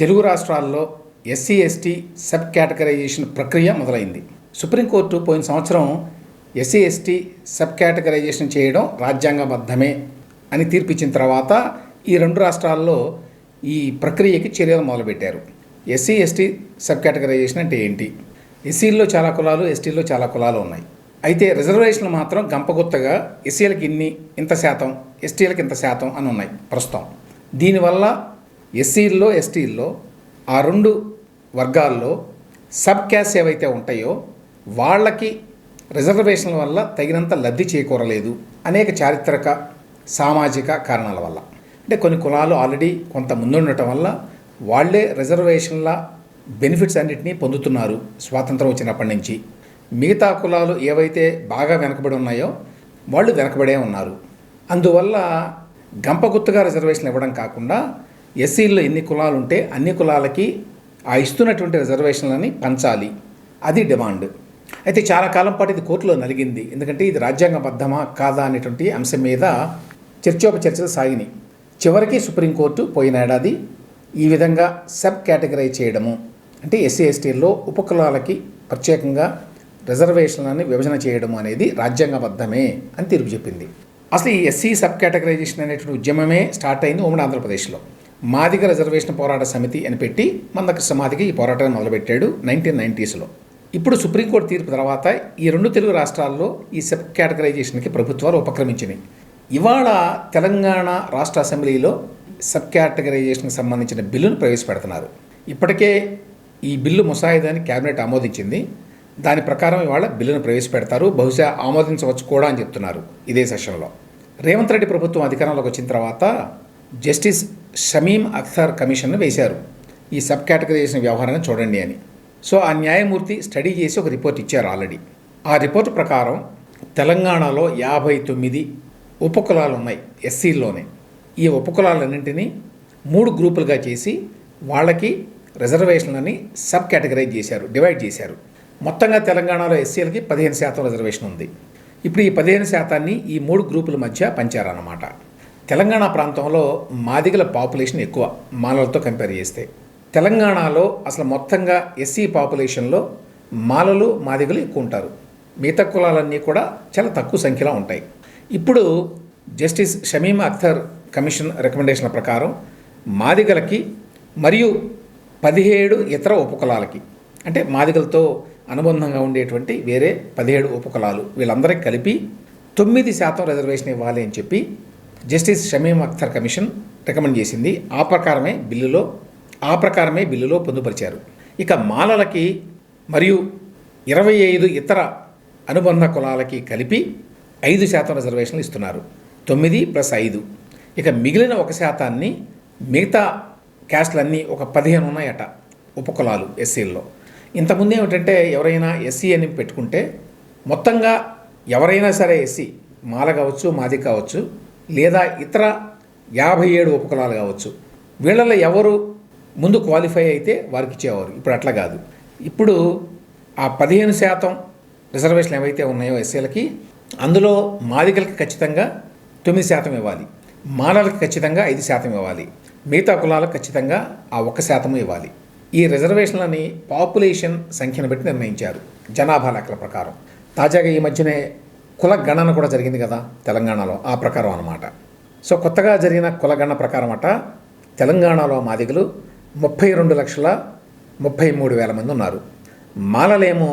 తెలుగు రాష్ట్రాల్లో SC ST sub categorisation ప్రక్రియ మొదలైంది. సుప్రీంకోర్టు పోయిన సంవత్సరం ఎస్సీ ఎస్టీ సబ్ కేటగరైజేషన్ చేయడం రాజ్యాంగబద్ధమే అని తీర్పిచ్చిన తర్వాత ఈ రెండు రాష్ట్రాల్లో ఈ ప్రక్రియకి చర్యలు మొదలుపెట్టారు. ఎస్సీ ఎస్టీ సబ్ కేటగరైజేషన్ అంటే ఏంటి? ఎస్సీల్లో చాలా కులాలు, ఎస్టీల్లో చాలా కులాలు ఉన్నాయి. అయితే రిజర్వేషన్లు మాత్రం గంపగుత్తగా ఎస్సీలకి ఇంత శాతం, ఎస్టీలకి ఇంత శాతం అని ఉన్నాయి ప్రస్తుతం. దీనివల్ల ఎస్సీల్లో ఎస్టీల్లో ఆ రెండు వర్గాల్లో సబ్ క్యాస్ట్ ఏవైతే ఉంటాయో వాళ్ళకి రిజర్వేషన్ల వల్ల తగినంత లబ్ధి చేకూరలేదు. అనేక చారిత్రక సామాజిక కారణాల వల్ల, అంటే కొన్ని కులాలు ఆల్రెడీ కొంత ముందుండటం వల్ల వాళ్ళే రిజర్వేషన్ల బెనిఫిట్స్ అన్నింటినీ పొందుతున్నారు స్వాతంత్రం వచ్చినప్పటి నుంచి. మిగతా కులాలు ఏవైతే బాగా వెనకబడి ఉన్నాయో వాళ్ళు వెనకబడే ఉన్నారు. అందువల్ల గంపగుత్తగా రిజర్వేషన్లు ఇవ్వడం కాకుండా ఎస్సీల్లో ఎన్ని కులాలు ఉంటే అన్ని కులాలకి ఆ ఇస్తున్నటువంటి రిజర్వేషన్లని పంచాలి, అది డిమాండ్. అయితే చాలా కాలం పాటు ఇది కోర్టులో నలిగింది. ఎందుకంటే ఇది రాజ్యాంగబద్ధమా కాదా అనేటువంటి అంశం మీద చర్చోపచర్చలు సాగినాయి. చివరికి సుప్రీంకోర్టు పోయిన ఏడాది ఈ విధంగా సబ్ కేటగరైజ్ చేయడము, అంటే ఎస్సీ ఎస్టీల్లో ఉపకులాలకి ప్రత్యేకంగా రిజర్వేషన్లని విభజన చేయడము అనేది రాజ్యాంగబద్ధమే అని తీర్పు చెప్పింది. అసలు ఈ ఎస్సీ సబ్ కేటగరైజేషన్ అనేటువంటి ఉద్యమమే స్టార్ట్ అయింది ఉమ్మడి ఆంధ్రప్రదేశ్లో. మాదిగ రిజర్వేషన్ పోరాట సమితి అని పెట్టి మందకృష్ణ మాదిగ ఈ పోరాటాన్ని మొదలుపెట్టాడు 1990s. ఇప్పుడు సుప్రీంకోర్టు తీర్పు తర్వాత ఈ రెండు తెలుగు రాష్ట్రాల్లో ఈ సబ్ కేటగరైజేషన్కి ప్రభుత్వాలు ఉపక్రమించినాయి. ఇవాళ తెలంగాణ రాష్ట్ర అసెంబ్లీలో సబ్ కేటగరైజేషన్కి సంబంధించిన బిల్లును ప్రవేశపెడుతున్నారు. ఇప్పటికే ఈ బిల్లు ముసాయిదాని కేబినెట్ ఆమోదించింది. దాని ప్రకారం ఇవాళ బిల్లును ప్రవేశపెడతారు. బహుశా ఆమోదించవచ్చు కూడా అని చెప్తున్నారు ఇదే సెషన్లో. రేవంత్ రెడ్డి ప్రభుత్వం అధికారంలోకి వచ్చిన తర్వాత జస్టిస్ షమీమ్ అఖ్తర్ కమిషన్ను వేశారు, ఈ సబ్ కేటగరైజేషన్ వ్యవహారాన్ని చూడండి అని. సో ఆ న్యాయమూర్తి స్టడీ చేసి ఒక రిపోర్ట్ ఇచ్చారు ఆల్రెడీ. ఆ రిపోర్ట్ ప్రకారం తెలంగాణలో 59 ఉపకులాలు ఉన్నాయి ఎస్సీల్లోనే. ఈ ఉపకులాలన్నింటినీ 3 గ్రూపులుగా చేసి వాళ్ళకి రిజర్వేషన్లని సబ్ కేటగరైజ్ చేశారు, డివైడ్ చేశారు. మొత్తంగా తెలంగాణలో ఎస్సీలకి 15% రిజర్వేషన్ ఉంది. ఇప్పుడు ఈ 15%ని ఈ 3 గ్రూపుల మధ్య పంచారన్నమాట. తెలంగాణ ప్రాంతంలో మాదిగల పాపులేషన్ ఎక్కువ మాలలతో కంపేర్ చేస్తే. తెలంగాణలో అసలు మొత్తంగా ఎస్సీ పాపులేషన్లో మాలలు మాదిగలు ఎక్కువ ఉంటారు. మిగతా కులాలన్నీ కూడా చాలా తక్కువ సంఖ్యలో ఉంటాయి. ఇప్పుడు జస్టిస్ షమీమ్ అఖ్తర్ కమిషన్ రికమెండేషన్ల ప్రకారం మాదిగలకి మరియు 17 ఇతర ఉపకులాలకి, అంటే మాదిగలతో అనుబంధంగా ఉండేటువంటి వేరే 17 ఉపకులాలు, వీళ్ళందరికీ కలిపి 9% రిజర్వేషన్ ఇవ్వాలి అని చెప్పి justice Shamim Akhtar commission recommend చేసింది. ఆ ప్రకారమే బిల్లులో పొందుపరిచారు. ఇక మాలలకి మరియు 25 ఇతర అనుబంధ కులాలకి కలిపి 5% రిజర్వేషన్లు ఇస్తున్నారు. 9 + 5. ఇక మిగిలిన 1%ని మిగతా క్యాస్ట్లన్నీ ఒక 15 ఉన్నాయట ఉపకులాలు ఎస్సీల్లో. ఇంతకుముందు ఏమిటంటే ఎవరైనా ఎస్సీ అని పెట్టుకుంటే మొత్తంగా ఎవరైనా సరే ఎస్సీ, మాల కావచ్చు, మాది కావచ్చు, లేదా ఇతర 57 ఉపకులాలు కావచ్చు, వీళ్ళలో ఎవరు ముందు క్వాలిఫై అయితే వారికి ఇచ్చేవారు. ఇప్పుడు అట్లా కాదు. ఇప్పుడు ఆ 15% రిజర్వేషన్లు ఏవైతే ఉన్నాయో ఎస్సీలకి, అందులో మాదిగలకి ఖచ్చితంగా 9% ఇవ్వాలి, మాలలకి ఖచ్చితంగా 5% ఇవ్వాలి, మిగతా కులాలకు ఖచ్చితంగా ఆ 1% ఇవ్వాలి. ఈ రిజర్వేషన్లని పాపులేషన్ సంఖ్యను బట్టి నిర్ణయించారు జనాభా లెక్కల ప్రకారం. తాజాగా ఈ మధ్యనే కుల గణన కూడా జరిగింది కదా తెలంగాణలో, ఆ ప్రకారం అన్నమాట. సో కొత్తగా జరిగిన కుల గణన ప్రకారం తెలంగాణలో మాదిగలు 32,33,000 మంది ఉన్నారు. మాలలేమో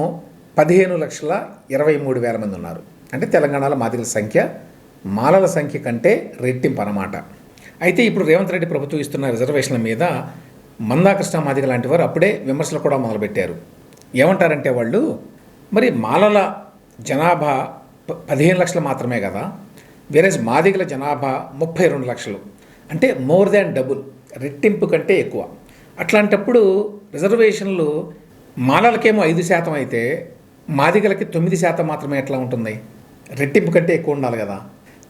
15,23,000 మంది ఉన్నారు. అంటే తెలంగాణలో మాదిగల సంఖ్య మాలల సంఖ్య కంటే రెట్టింపు అన్నమాట. అయితే ఇప్పుడు రేవంత్ రెడ్డి ప్రభుత్వం ఇస్తున్న రిజర్వేషన్ల మీద మందాకృష్ణ మాదిగ లాంటి వారు అప్పుడే విమర్శలు కూడా మొదలుపెట్టారు. ఏమంటారంటే వాళ్ళు, మరి మాలల జనాభా 15 లక్షలు మాత్రమే కదా, వేరే మాదిగల జనాభా 32 లక్షలు, అంటే మోర్ దాన్ డబుల్, రెట్టింపు కంటే ఎక్కువ. అట్లాంటప్పుడు రిజర్వేషన్లు మాలలకేమో 5% అయితే మాదిగలకి 9% మాత్రమే ఎట్లా ఉంటుంది? రెట్టింపు కంటే ఎక్కువ ఉండాలి కదా.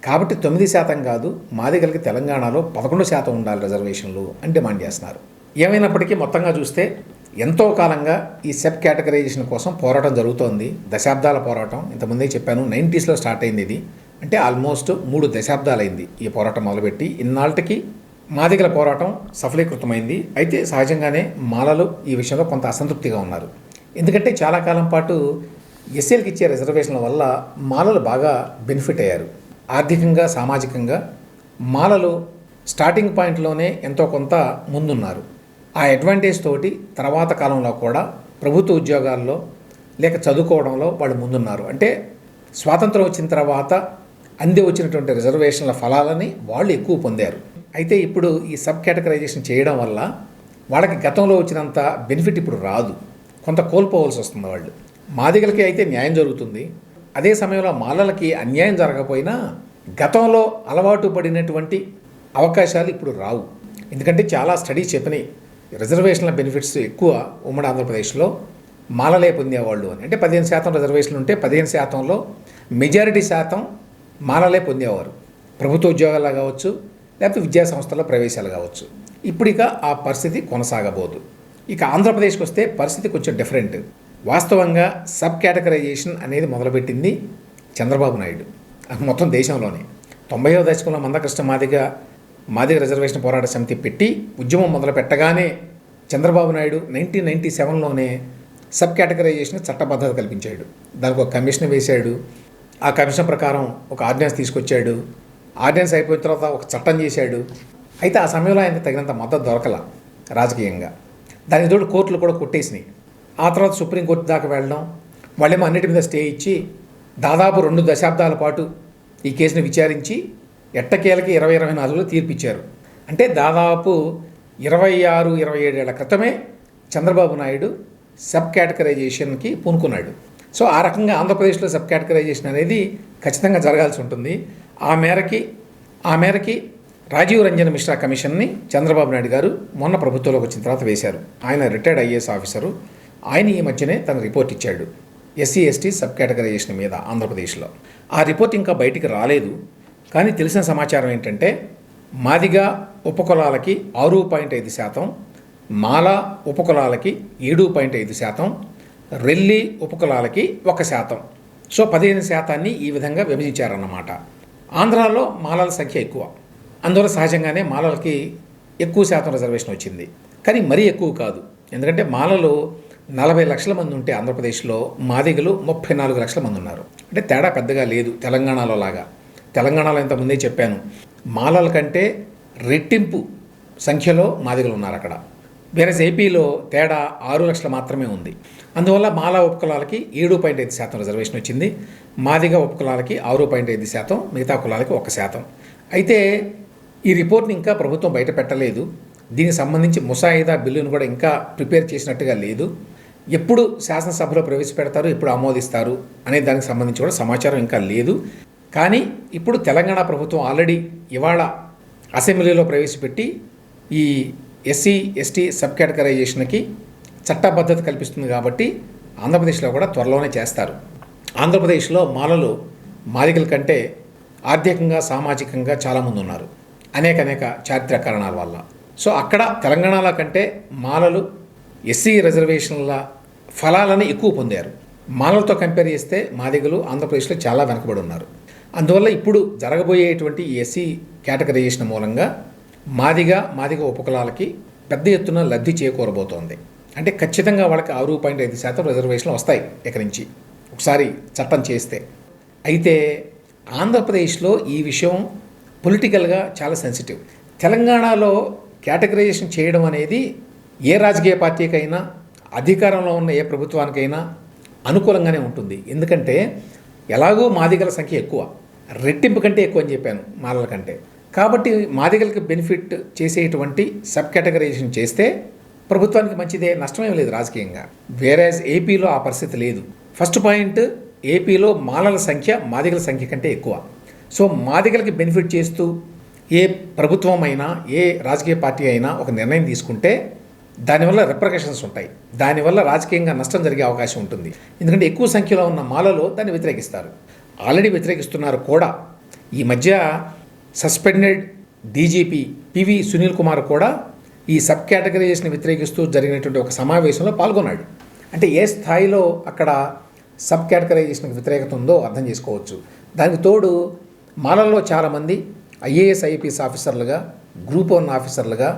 కాబట్టి 9% కాదు, మాదిగలకి తెలంగాణలో 11% ఉండాలి రిజర్వేషన్లు అని డిమాండ్ చేస్తున్నారు. ఏమైనప్పటికీ మొత్తంగా చూస్తే ఎంతో కాలంగా ఈ సబ్ కేటగరైజేషన్ కోసం పోరాటం జరుగుతోంది. దశాబ్దాల పోరాటం. ఇంతకుముందే చెప్పాను, 90sలో స్టార్ట్ అయింది ఇది. అంటే ఆల్మోస్ట్ 3 దశాబ్దాలైంది ఈ పోరాటం మొదలుపెట్టి. ఇన్నాళ్ళకి మాదిగల పోరాటం సఫలీకృతమైంది. అయితే సహజంగానే మాలలు ఈ విషయంలో కొంత అసంతృప్తిగా ఉన్నారు. ఎందుకంటే చాలా కాలం పాటు ఎస్సీలకు ఇచ్చే రిజర్వేషన్ల వల్ల మాలలు బాగా బెనిఫిట్ అయ్యారు. ఆర్థికంగా, సామాజికంగా మాలలు స్టార్టింగ్ పాయింట్లోనే ఎంతో కొంత ముందున్నారు. ఆ అడ్వాంటేజ్ తోటి తర్వాత కాలంలో కూడా ప్రభుత్వ ఉద్యోగాల్లో లేక చదువుకోవడంలో వాళ్ళు ముందున్నారు. అంటే స్వాతంత్రం వచ్చిన తర్వాత అందే వచ్చినటువంటి రిజర్వేషన్ల ఫలాలని వాళ్ళు ఎక్కువ పొందారు. అయితే ఇప్పుడు ఈ సబ్ కేటగరైజేషన్ చేయడం వల్ల వాళ్ళకి గతంలో వచ్చినంత బెనిఫిట్ ఇప్పుడు రాదు, కొంత కోల్పోవలసి వస్తుంది. వాళ్ళు మాదిగలకి అయితే న్యాయం జరుగుతుంది, అదే సమయంలో మాలలకి అన్యాయం జరగకపోయినా గతంలో అలవాటు పడినటువంటి అవకాశాలు ఇప్పుడు రావు. ఎందుకంటే చాలా స్టడీస్ చెప్పినాయి రిజర్వేషన్ల బెనిఫిట్స్ ఎక్కువ ఉమ్మడి ఆంధ్రప్రదేశ్లో మాలలే పొందేవాళ్ళు అని. అంటే 15% రిజర్వేషన్లు ఉంటే 15%లో మెజారిటీ శాతం మాలలే పొందేవారు, ప్రభుత్వ ఉద్యోగాలు కావచ్చు లేకపోతే విద్యా సంస్థల్లో ప్రవేశాలు కావచ్చు. ఇప్పుడు ఇక ఆ పరిస్థితి కొనసాగబోదు. ఇక ఆంధ్రప్రదేశ్కి వస్తే పరిస్థితి కొంచెం డిఫరెంట్. వాస్తవంగా సబ్ కేటగరైజేషన్ అనేది మొదలుపెట్టింది చంద్రబాబు నాయుడు మొత్తం దేశంలోనే. 90వ దశకంలో మందకృష్ణ మాదిగ రిజర్వేషన్ పోరాట సమితి పెట్టి ఉద్యమం మొదలు పెట్టగానే చంద్రబాబు నాయుడు 1997లోనే సబ్ కేటగరైజేషన్ చట్టబద్ధత కల్పించాడు. దానికి ఒక కమిషన్ వేశాడు. ఆ కమిషన్ ప్రకారం ఒక ఆర్డినెన్స్ తీసుకొచ్చాడు. ఆర్డినెన్స్ అయిపోయిన తర్వాత ఒక చట్టం చేశాడు. అయితే ఆ సమయంలో ఆయనకు తగినంత మద్దతు దొరకల రాజకీయంగా. దానికి తోడు కోర్టులు కూడా కొట్టేసినాయి. ఆ తర్వాత సుప్రీంకోర్టు దాకా వెళ్ళడం, వాళ్ళేమో అన్నిటి మీద స్టే ఇచ్చి దాదాపు 2 దశాబ్దాల పాటు ఈ కేసును విచారించి ఎట్టకేలకి 2024లో తీర్పిచ్చారు. అంటే దాదాపు 26-27 ఏళ్ల క్రితమే చంద్రబాబు నాయుడు సబ్ కేటగరైజేషన్కి పూనుకున్నాడు. సో ఆ రకంగా ఆంధ్రప్రదేశ్లో సబ్ కేటగరైజేషన్ అనేది ఖచ్చితంగా జరగాల్సి ఉంటుంది. ఆ మేరకి రాజీవ్ రంజన్ మిశ్రా కమిషన్ని చంద్రబాబు నాయుడు గారు మొన్న ప్రభుత్వంలోకి వచ్చిన తర్వాత వేశారు. ఆయన రిటైర్డ్ ఐఏఎస్ ఆఫీసరు. ఆయన ఈ మధ్యనే తన రిపోర్ట్ ఇచ్చాడు ఎస్సీ ఎస్టీ సబ్ కేటగరైజేషన్ మీద ఆంధ్రప్రదేశ్లో. ఆ రిపోర్ట్ ఇంకా బయటికి రాలేదు. కానీ తెలిసిన సమాచారం ఏంటంటే మాదిగ ఉపకులాలకి 6.5%, మాల ఉపకులాలకి 7.5%, రెల్లి ఉపకులాలకి 1%. సో 15% ఈ విధంగా విభజించారన్నమాట. ఆంధ్రాలో మాలల సంఖ్య ఎక్కువ, అందువల్ల సహజంగానే మాలలకి ఎక్కువ శాతం రిజర్వేషన్ వచ్చింది. కానీ మరీ ఎక్కువ కాదు. ఎందుకంటే మాలలు 40 లక్షల మంది ఉంటే ఆంధ్రప్రదేశ్లో మాదిగలు 34 లక్షల మంది ఉన్నారు. అంటే తేడా పెద్దగా లేదు తెలంగాణలో లాగా. తెలంగాణలో ఇంతకుముందే చెప్పాను, మాలల కంటే రెట్టింపు సంఖ్యలో మాదిగలు ఉన్నారు అక్కడ. వేరే ఏపీలో తేడా 6 లక్షలు మాత్రమే ఉంది. అందువల్ల మాల ఉపకులాలకి 7.5% రిజర్వేషన్ వచ్చింది, మాదిగ ఉపకులాలకి 6.5%, మిగతా కులాలకి 1%. అయితే ఈ రిపోర్ట్ని ఇంకా ప్రభుత్వం బయట పెట్టలేదు. దీనికి సంబంధించి ముసాయిదా బిల్లును కూడా ఇంకా ప్రిపేర్ చేసినట్టుగా లేదు. ఎప్పుడు శాసనసభలో ప్రవేశపెడతారు, ఎప్పుడు ఆమోదిస్తారు అనే దానికి సంబంధించి కూడా సమాచారం ఇంకా లేదు. కానీ ఇప్పుడు తెలంగాణ ప్రభుత్వం ఆల్రెడీ ఇవాళ అసెంబ్లీలో ప్రవేశపెట్టి ఈ ఎస్సీ ఎస్టీ సబ్ కేటగరైజేషన్కి చట్టబద్ధత కల్పిస్తుంది. కాబట్టి ఆంధ్రప్రదేశ్లో కూడా త్వరలోనే చేస్తారు. ఆంధ్రప్రదేశ్లో మాలలు మాదిగల కంటే ఆర్థికంగా సామాజికంగా చాలామంది ఉన్నారు, అనేక చారిత్రక కారణాల వల్ల. సో అక్కడ తెలంగాణలో కంటే మాలలు ఎస్సీ రిజర్వేషన్ల ఫలాలను ఎక్కువ పొందారు. మాలలతో కంపేర్ చేస్తే మాదిగలు ఆంధ్రప్రదేశ్లో చాలా వెనకబడి ఉన్నారు. అందువల్ల ఇప్పుడు జరగబోయేటువంటి ఎస్సీ కేటగరైజేషన్ మూలంగా మాదిగ ఉపకులాలకి పెద్ద ఎత్తున లబ్ధి చేకూరబోతోంది. అంటే ఖచ్చితంగా వాళ్ళకి 6.5% రిజర్వేషన్లు వస్తాయి ఇక్కడి నుంచి ఒకసారి చట్టం చేస్తే. అయితే ఆంధ్రప్రదేశ్లో ఈ విషయం పొలిటికల్గా చాలా సెన్సిటివ్. తెలంగాణలో కేటగరైజేషన్ చేయడం అనేది ఏ రాజకీయ పార్టీకైనా, అధికారంలో ఉన్న ఏ ప్రభుత్వానికైనా అనుకూలంగానే ఉంటుంది. ఎందుకంటే ఎలాగో మాదిగల సంఖ్య ఎక్కువ, రెట్టింపు కంటే ఎక్కువ అని చెప్పాను మాలల కంటే. కాబట్టి మాదిగలకు బెనిఫిట్ చేసేటువంటి సబ్ కేటగరైజేషన్ చేస్తే ప్రభుత్వానికి మంచిదే, నష్టమేం లేదు రాజకీయంగా. వేరేజ్ ఏపీలో ఆ పరిస్థితి లేదు. ఫస్ట్ పాయింట్, ఏపీలో మాలల సంఖ్య మాదిగల సంఖ్య కంటే ఎక్కువ. సో మాదిగలకి బెనిఫిట్ చేస్తూ ఏ ప్రభుత్వం అయినా, ఏ రాజకీయ పార్టీ అయినా ఒక నిర్ణయం తీసుకుంటే దానివల్ల రిప్రకషన్స్ ఉంటాయి, దానివల్ల రాజకీయంగా నష్టం జరిగే అవకాశం ఉంటుంది. ఎందుకంటే ఎక్కువ సంఖ్యలో ఉన్న మాలలో దాన్ని వ్యతిరేకిస్తారు, ఆల్రెడీ వ్యతిరేకిస్తున్నారు కూడా. ఈ మధ్య suspended DGP PV Sunil Kumar కూడా ఈ సబ్ కేటగరైజేషన్ వ్యతిరేకిస్తూ జరిగినటువంటి ఒక సమావేశంలో పాల్గొన్నాడు. అంటే ఏ స్థాయిలో అక్కడ సబ్ కేటగరైజేషన్కి వ్యతిరేకత ఉందో అర్థం చేసుకోవచ్చు. దానికి తోడు మాలల్లో చాలామంది ఐఏఎస్ ఐపీఎస్ ఆఫీసర్లుగా గ్రూప్ 1 ఆఫీసర్లుగా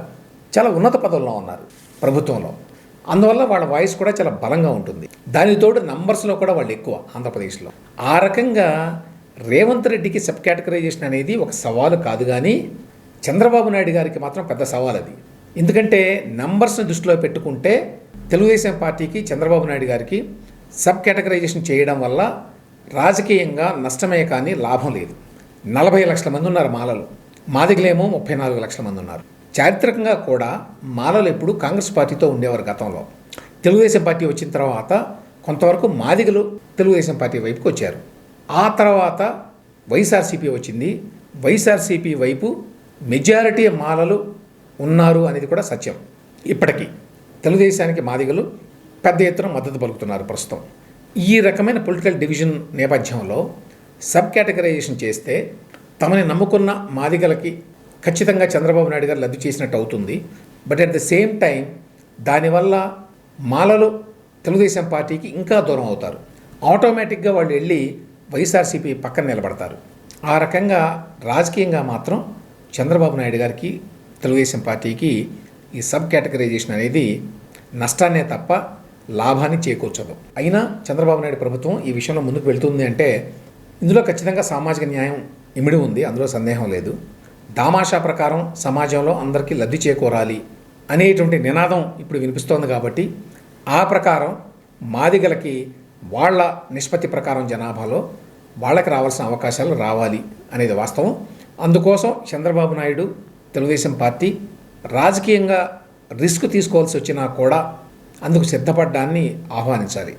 చాలా ఉన్నత పదవుల్లో ఉన్నారు ప్రభుత్వంలో. అందువల్ల వాళ్ళ వాయిస్ కూడా చాలా బలంగా ఉంటుంది. దానితోడు నంబర్స్లో కూడా వాళ్ళు ఎక్కువ ఆంధ్రప్రదేశ్లో. ఆ రకంగా రేవంత్ రెడ్డికి సబ్ కేటగరైజేషన్ అనేది ఒక సవాలు కాదు, కానీ చంద్రబాబు నాయుడు గారికి మాత్రం పెద్ద సవాల్ అది. ఎందుకంటే నంబర్స్ని దృష్టిలో పెట్టుకుంటే తెలుగుదేశం పార్టీకి, చంద్రబాబు నాయుడు గారికి సబ్ కేటగరైజేషన్ చేయడం వల్ల రాజకీయంగా నష్టమే కానీ లాభం లేదు. 40 లక్షల మంది ఉన్నారు మాలలు, మాదిగలేమో 34 లక్షల మంది ఉన్నారు. చారిత్రకంగా కూడా మాలలు ఎప్పుడు కాంగ్రెస్ పార్టీతో ఉండేవారు గతంలో. తెలుగుదేశం పార్టీ వచ్చిన తర్వాత కొంతవరకు మాదిగలు తెలుగుదేశం పార్టీ వైపుకి వచ్చారు. ఆ తర్వాత వైఎస్ఆర్సీపీ వచ్చింది. వైఎస్ఆర్సీపీ వైపు మెజారిటీ మాలలు ఉన్నారు అనేది కూడా సత్యం. ఇప్పటికీ తెలుగుదేశానికి మాదిగలు పెద్ద ఎత్తున మద్దతు పలుకుతున్నారు ప్రస్తుతం. ఈ రకమైన పొలిటికల్ డివిజన్ నేపథ్యంలో సబ్ కేటగరైజేషన్ చేస్తే తమని నమ్ముకున్న మాదిగలకి ఖచ్చితంగా చంద్రబాబు నాయుడు గారు లబ్ధి చేసినట్టు అవుతుంది. But at the same time దానివల్ల మాలలు తెలుగుదేశం పార్టీకి ఇంకా దూరం అవుతారు. ఆటోమేటిక్గా వాళ్ళు వెళ్ళి వైఎస్ఆర్సీపీ పక్కన నిలబడతారు. ఆ రకంగా రాజకీయంగా మాత్రం చంద్రబాబు నాయుడు గారికి, తెలుగుదేశం పార్టీకి ఈ సబ్ కేటగరైజేషన్ అనేది నష్టాన్నే తప్ప లాభాన్ని చేకూర్చదు. అయినా చంద్రబాబు నాయుడు ప్రభుత్వం ఈ విషయంలో ముందుకు వెళ్తుంది అంటే ఇందులో ఖచ్చితంగా సామాజిక న్యాయం ఇమిడి ఉంది, అందులో సందేహం లేదు. దామాషా ప్రకారం సమాజంలో అందరికీ లబ్ధి చేకూరాలి అనేటువంటి నినాదం ఇప్పుడు వినిపిస్తోంది కాబట్టి ఆ ప్రకారం మాదిగలకి వాళ్ళ నిష్పత్తి ప్రకారం జనాభాలో వాళ్ళకి రావాల్సిన అవకాశాలు రావాలి అనేది వాస్తవం. అందుకోసం చంద్రబాబు నాయుడు, తెలుగుదేశం పార్టీ రాజకీయంగా రిస్క్ తీసుకోవాల్సి వచ్చినా కూడా అందుకు సిద్ధపడ్డాన్ని ఆహ్వానించాలి.